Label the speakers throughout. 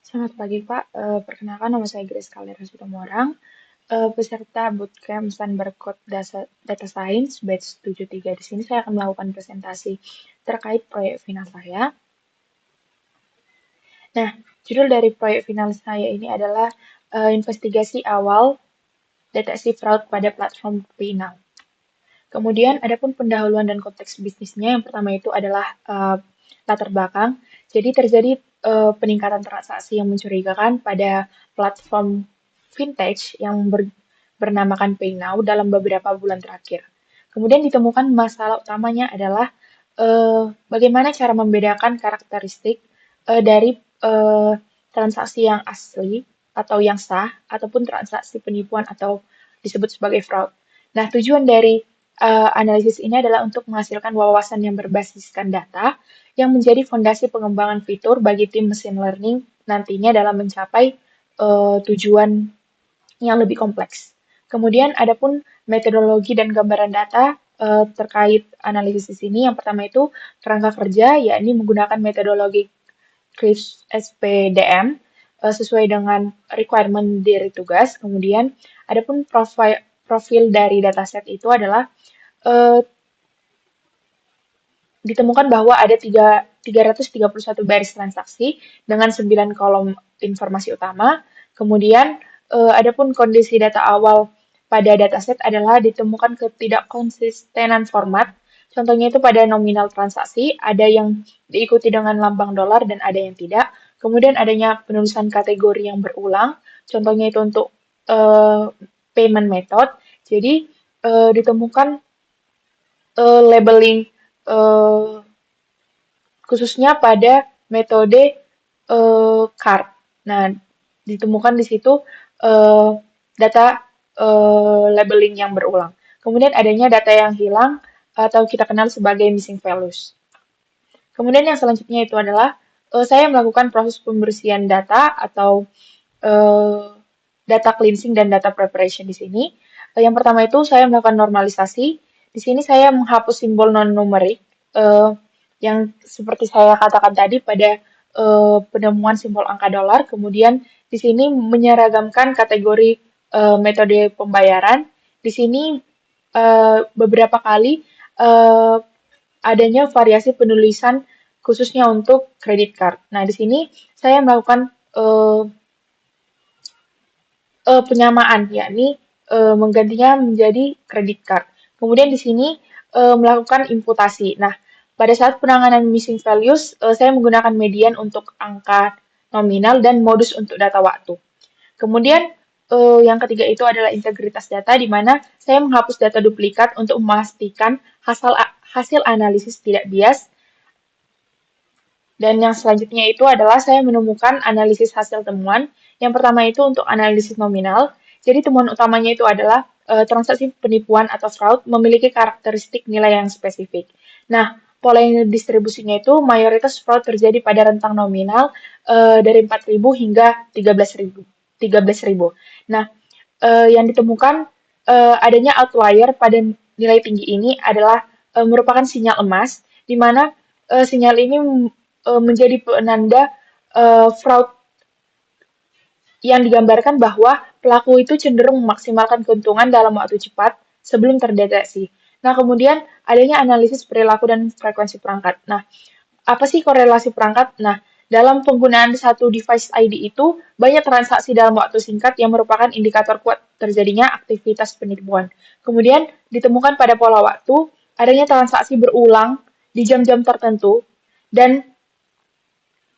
Speaker 1: Selamat pagi Pak. Perkenalkan nama saya Grace Kalera Sitomorang, peserta Bootcamp Sunbird Code Data Science batch 73. Di sini saya akan melakukan presentasi terkait proyek final saya. Nah, judul dari proyek final saya ini adalah investigasi awal deteksi fraud pada platform PayNow. Kemudian adapun pendahuluan dan konteks bisnisnya, yang pertama itu adalah latar belakang. Jadi terjadi peningkatan transaksi yang mencurigakan pada platform vintage yang bernamakan PayNow dalam beberapa bulan terakhir. Kemudian ditemukan masalah utamanya adalah bagaimana cara membedakan karakteristik dari eh, transaksi yang asli atau yang sah ataupun transaksi penipuan atau disebut sebagai fraud. Nah, tujuan dari analisis ini adalah untuk menghasilkan wawasan yang berbasiskan data yang menjadi fondasi pengembangan fitur bagi tim machine learning nantinya dalam mencapai tujuan yang lebih kompleks. Kemudian adapun metodologi dan gambaran data terkait analisis di sini, yang pertama itu kerangka kerja, yakni menggunakan metodologi CRISP SPDM sesuai dengan requirement dari tugas. Kemudian adapun profil dari dataset itu adalah eh, ditemukan bahwa ada 331 baris transaksi dengan 9 kolom informasi utama. Kemudian, adapun kondisi data awal pada dataset adalah ditemukan ketidakkonsistenan format. Contohnya itu pada nominal transaksi, ada yang diikuti dengan lambang dolar dan ada yang tidak. Kemudian adanya penulisan kategori yang berulang, contohnya itu untuk payment method. Jadi, ditemukan labeling uh, khususnya pada metode CARD. Nah, ditemukan di situ uh, data labeling yang berulang. Kemudian adanya data yang hilang atau kita kenal sebagai missing values. Kemudian yang selanjutnya itu adalah saya melakukan proses pembersihan data atau uh, data cleansing dan data preparation di sini. Yang pertama itu saya melakukan normalisasi. Di sini saya menghapus simbol non-numerik yang seperti saya katakan tadi pada penemuan simbol angka dolar. Kemudian di sini menyeragamkan kategori metode pembayaran. Di sini beberapa kali uh, adanya variasi penulisan khususnya untuk credit card. Nah, di sini saya melakukan penyamaan, yakni menggantinya menjadi credit card. Kemudian di sini melakukan imputasi. Nah, pada saat penanganan missing values, saya menggunakan median untuk angka nominal dan modus untuk data waktu. Kemudian yang ketiga itu adalah integritas data, di mana saya menghapus data duplikat untuk memastikan hasil analisis tidak bias. Dan yang selanjutnya itu adalah saya menemukan analisis hasil temuan. Yang pertama itu untuk analisis nominal. Jadi temuan utamanya itu adalah transaksi penipuan atau fraud memiliki karakteristik nilai yang spesifik. Nah, pola distribusinya itu mayoritas fraud terjadi pada rentang nominal dari 4.000 hingga 13.000. 13.000. Nah, yang ditemukan adanya outlier pada nilai tinggi ini adalah merupakan sinyal emas, di mana sinyal ini menjadi penanda fraud yang digambarkan bahwa pelaku itu cenderung memaksimalkan keuntungan dalam waktu cepat sebelum terdeteksi. Nah, kemudian adanya analisis perilaku dan frekuensi perangkat. Nah, apa sih korelasi perangkat? Nah, dalam penggunaan satu device ID itu, banyak transaksi dalam waktu singkat yang merupakan indikator kuat terjadinya aktivitas penipuan. Kemudian, ditemukan pada pola waktu, adanya transaksi berulang di jam-jam tertentu, dan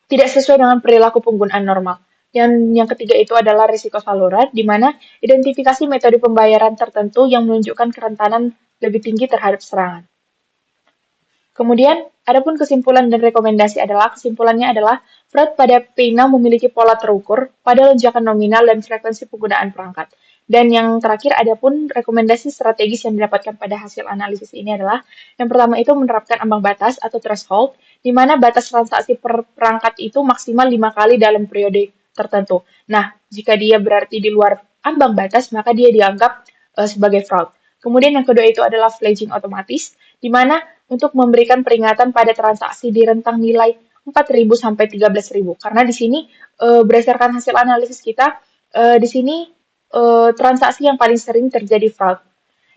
Speaker 1: tidak sesuai dengan perilaku penggunaan normal. Yang ketiga itu adalah risiko saluran, di mana identifikasi metode pembayaran tertentu yang menunjukkan kerentanan lebih tinggi terhadap serangan. Kemudian, adapun kesimpulan dan rekomendasi adalah, kesimpulannya adalah fraud pada PayNow memiliki pola terukur pada lonjakan nominal dan frekuensi penggunaan perangkat. Dan yang terakhir, adapun rekomendasi strategis yang didapatkan pada hasil analisis ini adalah, yang pertama itu menerapkan ambang batas atau threshold, di mana batas transaksi per perangkat itu maksimal 5 kali dalam periode tertentu. Nah, jika dia berarti di luar ambang batas, maka dia dianggap sebagai fraud. Kemudian yang kedua itu adalah fledging otomatis, di mana untuk memberikan peringatan pada transaksi di rentang nilai 4.000 sampai 13.000. Karena di sini berdasarkan hasil analisis kita, di sini transaksi yang paling sering terjadi fraud.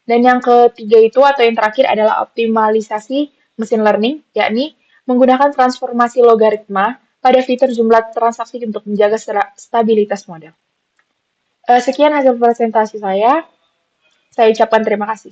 Speaker 1: Dan yang ketiga itu atau yang terakhir adalah optimalisasi mesin learning, yakni menggunakan transformasi logaritma pada fitur jumlah transaksi untuk menjaga stabilitas model. Sekian hasil presentasi saya. Saya ucapkan terima kasih.